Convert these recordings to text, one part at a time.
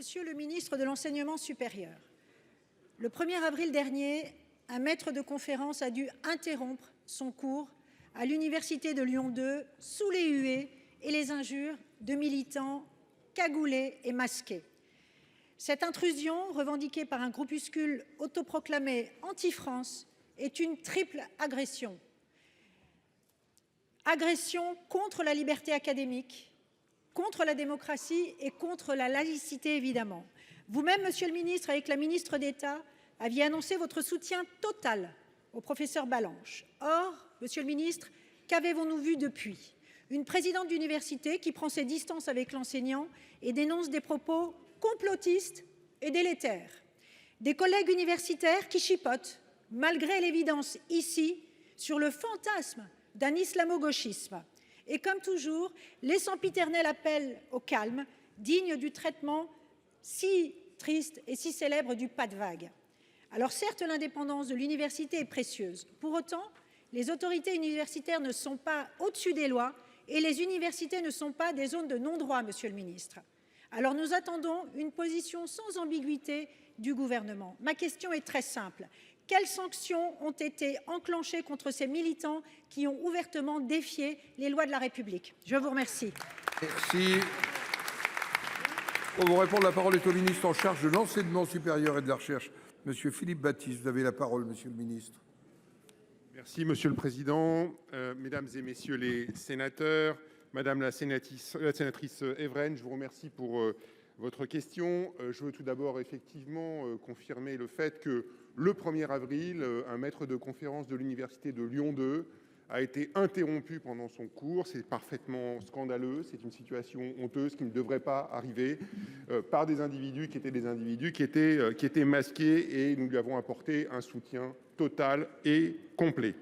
Monsieur le ministre de l'Enseignement supérieur, le 1er avril dernier, un maître de conférence a dû interrompre son cours à l'université de Lyon 2 sous les huées et les injures de militants cagoulés et masqués. Cette intrusion, revendiquée par un groupuscule autoproclamé anti-France, est une triple agression. Agression contre la liberté académique, contre la démocratie et contre la laïcité, évidemment. Vous-même, monsieur le ministre, avec la ministre d'État, aviez annoncé votre soutien total au professeur Balanche. Or, monsieur le ministre, qu'avez-vous vu depuis? Une présidente d'université qui prend ses distances avec l'enseignant et dénonce des propos complotistes et délétères. Des collègues universitaires qui chipotent, malgré l'évidence ici, sur le fantasme d'un islamo-gauchisme. Et comme toujours, les sempiternels appellent au calme, digne du traitement si triste et si célèbre du pas de vague. Alors certes, l'indépendance de l'université est précieuse. Pour autant, les autorités universitaires ne sont pas au-dessus des lois et les universités ne sont pas des zones de non-droit, monsieur le ministre. Alors nous attendons une position sans ambiguïté du gouvernement. Ma question est très simple. Quelles sanctions ont été enclenchées contre ces militants qui ont ouvertement défié les lois de la République? Je vous remercie. Merci. Pour vous répondre, la parole est au ministre en charge de l'enseignement supérieur et de la recherche, monsieur Philippe Baptiste. Vous avez la parole, monsieur le ministre. Merci, monsieur le président. Mesdames et messieurs les sénateurs, madame la sénatrice Evren, je vous remercie pour votre question. Je veux tout d'abord effectivement confirmer le fait que le 1er avril, un maître de conférence de l'université de Lyon 2 a été interrompu pendant son cours. C'est parfaitement scandaleux. C'est une situation honteuse qui ne devrait pas arriver par des individus qui étaient masqués, et nous lui avons apporté un soutien total et complet.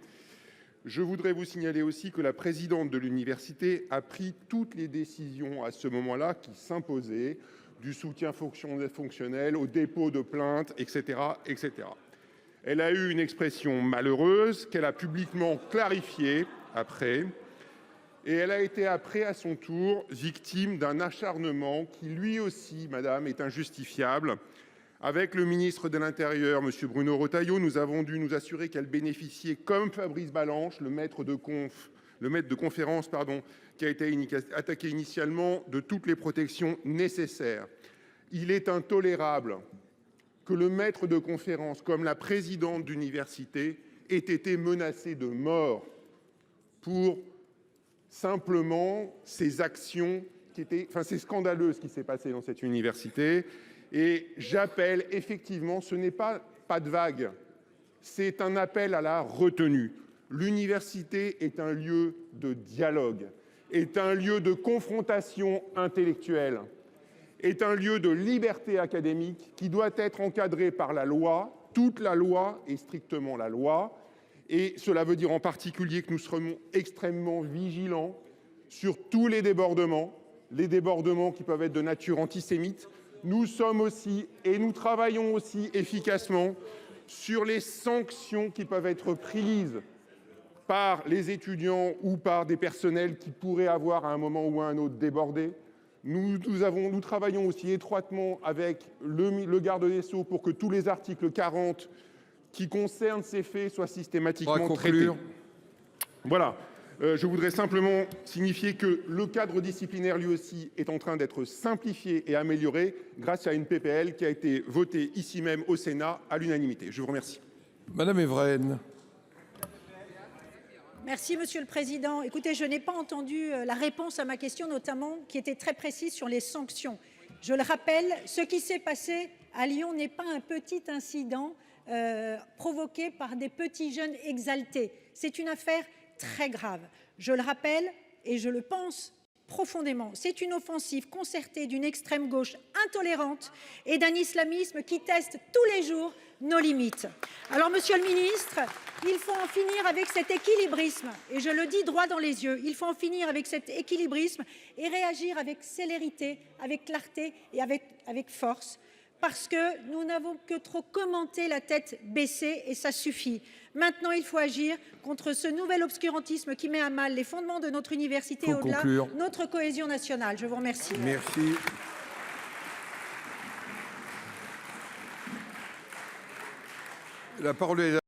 Je voudrais vous signaler aussi que la présidente de l'université a pris toutes les décisions à ce moment-là qui s'imposaient, du soutien fonctionnel au dépôt de plaintes, etc., etc. Elle a eu une expression malheureuse qu'elle a publiquement clarifiée après, et elle a été après, à son tour, victime d'un acharnement qui, lui aussi, madame, est injustifiable. Avec le ministre de l'Intérieur, M. Bruno Retailleau, nous avons dû nous assurer qu'elle bénéficiait, comme Fabrice Balanche, le maître de conférence, qui a été attaqué initialement, de toutes les protections nécessaires. Il est intolérable que le maître de conférence, comme la présidente d'université, ait été menacé de mort pour simplement ses actions qui étaient... Enfin, c'est scandaleux ce qui s'est passé dans cette université. Et j'appelle, effectivement, ce n'est pas de vague, c'est un appel à la retenue. L'université est un lieu de dialogue, est un lieu de confrontation intellectuelle, est un lieu de liberté académique qui doit être encadré par la loi, toute la loi et strictement la loi. Et cela veut dire en particulier que nous serons extrêmement vigilants sur tous les débordements qui peuvent être de nature antisémite. Nous sommes aussi, et nous travaillons aussi efficacement sur les sanctions qui peuvent être prises par les étudiants ou par des personnels qui pourraient avoir à un moment ou à un autre débordé. Nous travaillons aussi étroitement avec le garde des Sceaux pour que tous les articles 40 qui concernent ces faits soient systématiquement traités. Voilà. Je voudrais simplement signifier que le cadre disciplinaire, lui aussi, est en train d'être simplifié et amélioré grâce à une PPL qui a été votée ici même au Sénat à l'unanimité. Je vous remercie. Madame Evren. Merci, monsieur le président. Écoutez, je n'ai pas entendu la réponse à ma question, notamment qui était très précise sur les sanctions. Je le rappelle, ce qui s'est passé à Lyon n'est pas un petit incident provoqué par des petits jeunes exaltés. C'est une affaire très grave. Je le rappelle et je le pense profondément. C'est une offensive concertée d'une extrême gauche intolérante et d'un islamisme qui teste tous les jours nos limites. Alors, monsieur le ministre, il faut en finir avec cet équilibrisme, et je le dis droit dans les yeux, il faut en finir avec cet équilibrisme et réagir avec célérité, avec clarté et avec force, parce que nous n'avons que trop commenté la tête baissée et ça suffit. Maintenant, il faut agir contre ce nouvel obscurantisme qui met à mal les fondements de notre université et au-delà notre cohésion nationale. Je vous remercie. Merci. La parole est